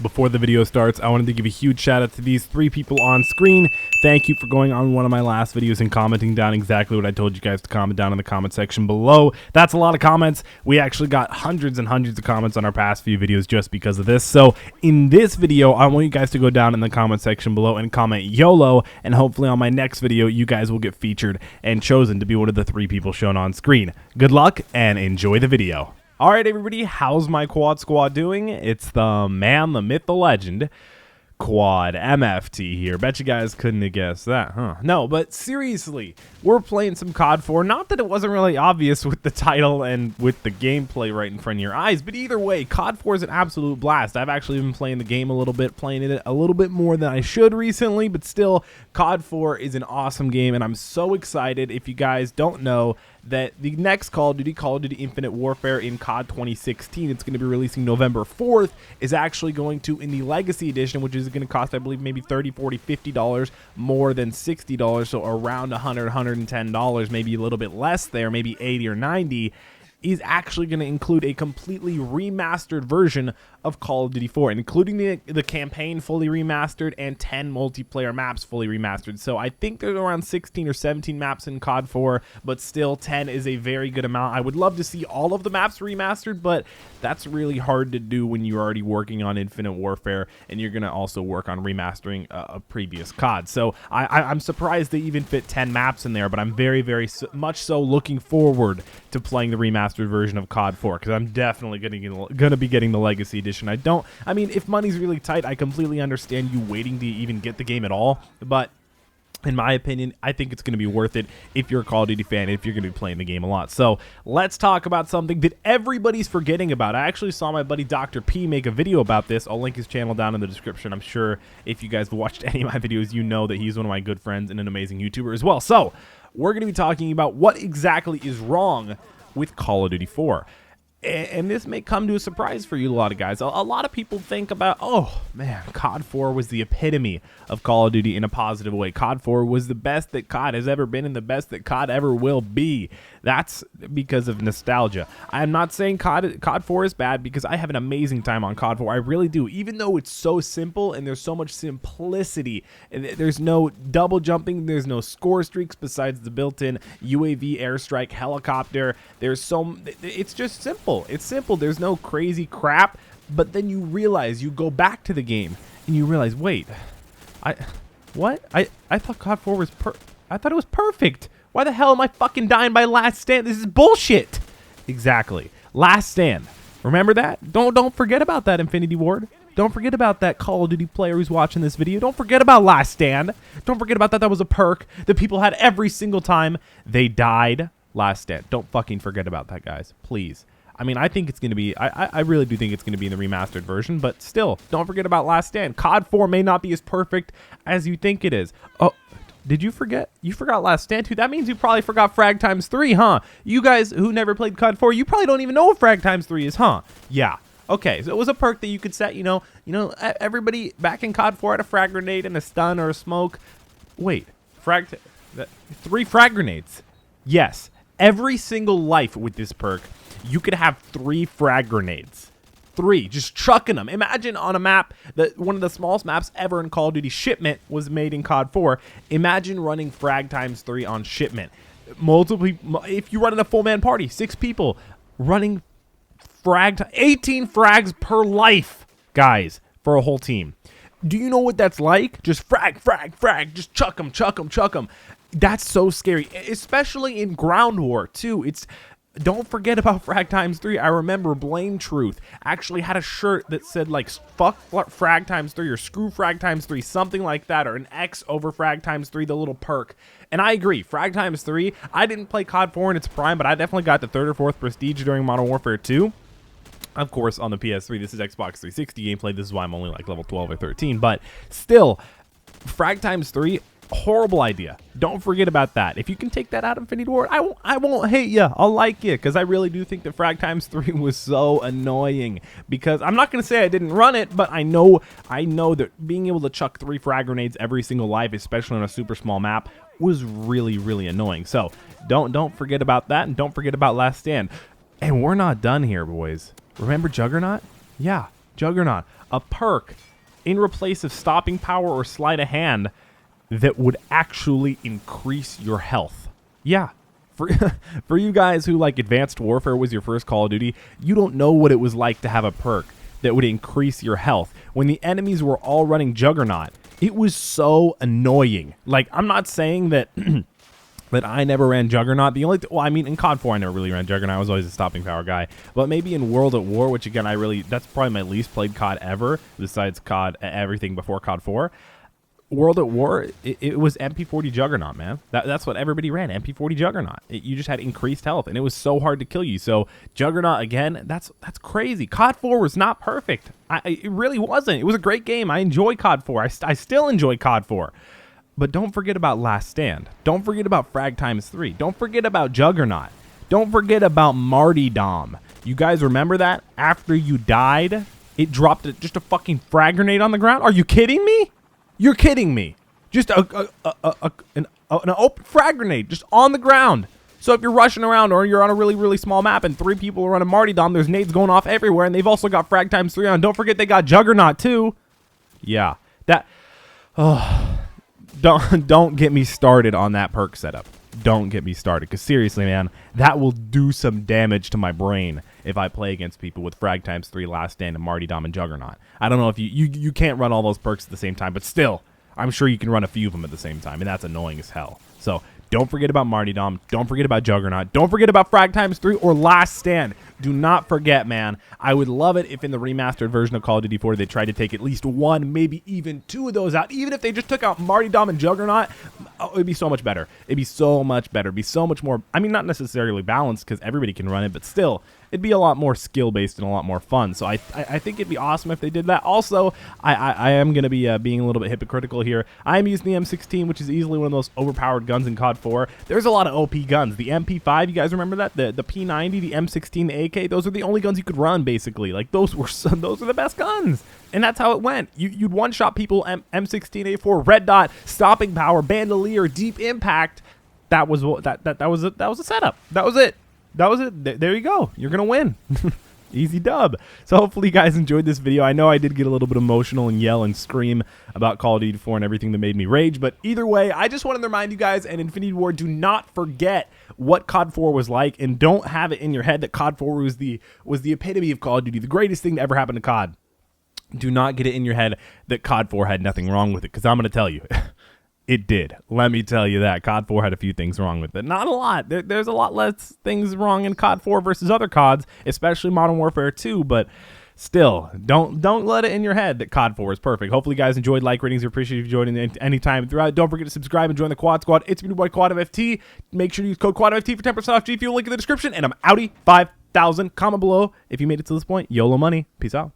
Before the video starts, I wanted to give a huge shout out to these 3 people on screen. Thank you for going on one of my last videos and commenting down exactly what I told you guys to comment down in the comment section below. That's a lot of comments. We actually got hundreds and hundreds of comments on our past few videos just because of this. So in this video, I want you guys to go down in the comment section below and comment YOLO, and hopefully on my next video, you guys will get featured and chosen to be one of the 3 people shown on screen. Good luck and enjoy the video. Alright everybody, how's my quad squad doing? It's the man, the myth, the legend, Quadmft here. Bet you guys couldn't have guessed that, huh? No, but seriously, we're playing some COD 4. Not that it wasn't really obvious with the title and with the gameplay right in front of your eyes, but either way, COD 4 is an absolute blast. I've actually been playing the game a little bit, playing it a little bit more than I should recently, but still, COD 4 is an awesome game, and I'm so excited. If you guys don't know, that the next Call of Duty Infinite Warfare in COD 2016, it's going to be releasing November 4th, is actually going to, in the Legacy Edition, which is going to cost, I believe, maybe $30, $40, $50 more than $60, so around $100, $110, maybe a little bit less there, maybe 80 or 90, is actually going to include a completely remastered version of Call of Duty 4, including the campaign fully remastered and 10 multiplayer maps fully remastered. So I think there's around 16 or 17 maps in COD 4, but still 10 is a very good amount. I would love to see all of the maps remastered, but that's really hard to do when you're already working on Infinite Warfare and you're going to also work on remastering a previous COD. So I'm surprised they even fit 10 maps in there, but I'm very, very much so looking forward to playing the remastered version of COD 4, because I'm definitely going to be getting the Legacy Edition. I mean, if money's really tight, I completely understand you waiting to even get the game at all, but in my opinion, I think it's going to be worth it if you're a Call of Duty fan, if you're going to be playing the game a lot. So let's talk about something that everybody's forgetting about. I actually saw my buddy Dr. P make a video about this. I'll link his channel down in the description. I'm sure if you guys have watched any of my videos, you know that he's one of my good friends and an amazing YouTuber as well. So we're going to be talking about what exactly is wrong with Call of Duty 4. And this may come to a surprise for you, a lot of guys. A lot of people think about, oh man, COD 4 was the epitome of Call of Duty in a positive way. COD 4 was the best that COD has ever been and the best that COD ever will be. That's because of nostalgia. I'm not saying COD 4 is bad, because I have an amazing time on COD 4. I really do. Even though it's so simple and there's so much simplicity. There's no double jumping. There's no score streaks besides the built-in UAV airstrike helicopter. It's just simple. It's simple. There's no crazy crap. But then you realize, you go back to the game and you realize, wait, I thought COD 4 was I thought it was perfect. Why the hell am I fucking dying by Last Stand? This is bullshit. Exactly. Last Stand. Remember that? Don't forget about that, Infinity Ward. Don't forget about that Call of Duty player who's watching this video. Don't forget about Last Stand. Don't forget about that. That was a perk that people had every single time they died. Last Stand. Don't fucking forget about that, guys. Please. I mean, I think it's going to be, I really do think it's going to be in the remastered version, but still, don't forget about Last Stand. COD 4 may not be as perfect as you think it is. Oh, did you forget? You forgot Last Stand too? That means you probably forgot Frag Times 3, huh? You guys who never played COD 4, you probably don't even know what Frag Times 3 is, huh? Yeah. Okay, so it was a perk that you could set, you know, everybody back in COD 4 had a frag grenade and a stun or a smoke. Wait, 3 frag grenades. Yes, every single life with this perk, you could have 3 frag grenades. 3, just chucking them. Imagine on a map, that one of the smallest maps ever in Call of Duty, Shipment, was made in COD 4. Imagine running Frag Times 3 on Shipment. If you run in a full man party, 6 people running 18 frags per life, guys, for a whole team. Do you know what that's like? Just frag, just chuck them. That's so scary, especially in ground war too. Don't forget about Frag Times 3. I remember Blame Truth actually had a shirt that said like fuck Frag Times 3 or screw Frag Times 3, something like that, or an X over Frag Times 3, the little perk. And I agree, Frag Times 3, I didn't play COD 4 in its prime, but I definitely got the 3rd or 4th Prestige during Modern Warfare 2. Of course, on the PS3, this is Xbox 360 gameplay. This is why I'm only like level 12 or 13, but still, Frag Times 3, horrible idea. Don't forget about that. If you can take that out of Infinity Ward, I won't hate you. I'll like you, because I really do think that Frag Times 3 was so annoying. Because I'm not going to say I didn't run it, but I know that being able to chuck 3 frag grenades every single life, especially on a super small map, was really, really annoying. So don't forget about that, and don't forget about Last Stand. And we're not done here, boys. Remember Juggernaut? Yeah. Juggernaut, a perk in replace of stopping power or sleight of hand that would actually increase your health. Yeah. For you guys who like Advanced Warfare was your first Call of Duty, you don't know what it was like to have a perk that would increase your health. When the enemies were all running Juggernaut, it was so annoying. Like, I'm not saying that that I never ran Juggernaut. The only well, I mean, in COD 4, I never really ran Juggernaut. I was always a stopping power guy. But maybe in World at War, which again, that's probably my least played COD ever, besides COD, everything before COD 4. World at War, it was MP40 Juggernaut, man. That's what everybody ran, MP40 Juggernaut. You just had increased health, and it was so hard to kill you. So Juggernaut, again, that's crazy. COD 4 was not perfect. It really wasn't. It was a great game. I enjoy COD 4. I still enjoy COD 4. But don't forget about Last Stand. Don't forget about Frag Times 3. Don't forget about Juggernaut. Don't forget about Martyrdom. You guys remember that? After you died, it dropped just a fucking frag grenade on the ground? Are you kidding me? You're kidding me. Just an open frag grenade just on the ground. So if you're rushing around or you're on a really, really small map and 3 people are running Martyrdom, there's nades going off everywhere, and they've also got Frag Times 3 on. Don't forget they got Juggernaut too. Yeah. Don't get me started on that perk setup. Don't get me started, because seriously, man, that will do some damage to my brain if I play against people with Frag Times 3, Last Stand, and Martyrdom and Juggernaut. I don't know if you can't run all those perks at the same time, but still, I'm sure you can run a few of them at the same time, and that's annoying as hell. So don't forget about Martyrdom. Don't forget about Juggernaut. Don't forget about Frag Times 3 or Last Stand. Do not forget, man. I would love it if in the remastered version of Call of Duty 4 they tried to take at least 1, maybe even 2 of those out. Even if they just took out Martyrdom and Juggernaut, it'd be so much better. It'd be so much better. It'd be so much more, I mean, not necessarily balanced because everybody can run it, but still, it'd be a lot more skill-based and a lot more fun. So I think it'd be awesome if they did that. Also, I am going to be being a little bit hypocritical here. I am using the M16, which is easily one of the most overpowered guns in COD 4. There's a lot of OP guns. The MP5, you guys remember that? The P90, the M16, the AK, those are the only guns you could run, basically. Like, those are the best guns. And that's how it went. You'd one-shot people, M16A4, Red Dot, Stopping Power, Bandolier, Deep Impact. That was a setup. That was it. That was it. There you go. You're going to win. Easy dub. So hopefully you guys enjoyed this video. I know I did get a little bit emotional and yell and scream about Call of Duty 4 and everything that made me rage, but either way, I just wanted to remind you guys, and Infinity Ward, do not forget what COD 4 was like, and don't have it in your head that COD 4 was the epitome of Call of Duty, the greatest thing to ever happen to COD. Do not get it in your head that COD 4 had nothing wrong with it, because I'm going to tell you. It did. Let me tell you that. COD 4 had a few things wrong with it. Not a lot. There's a lot less things wrong in COD 4 versus other CODs, especially Modern Warfare 2, but still, don't let it in your head that COD 4 is perfect. Hopefully you guys enjoyed. Like ratings are appreciated if you joined in any time throughout. Don't forget to subscribe and join the Quad Squad. It's me, your boy Quadmft. Make sure to use code Quadmft for 10% off G Fuel. Link in the description. And I'm outie. 5,000. Comment below if you made it to this point. YOLO money. Peace out.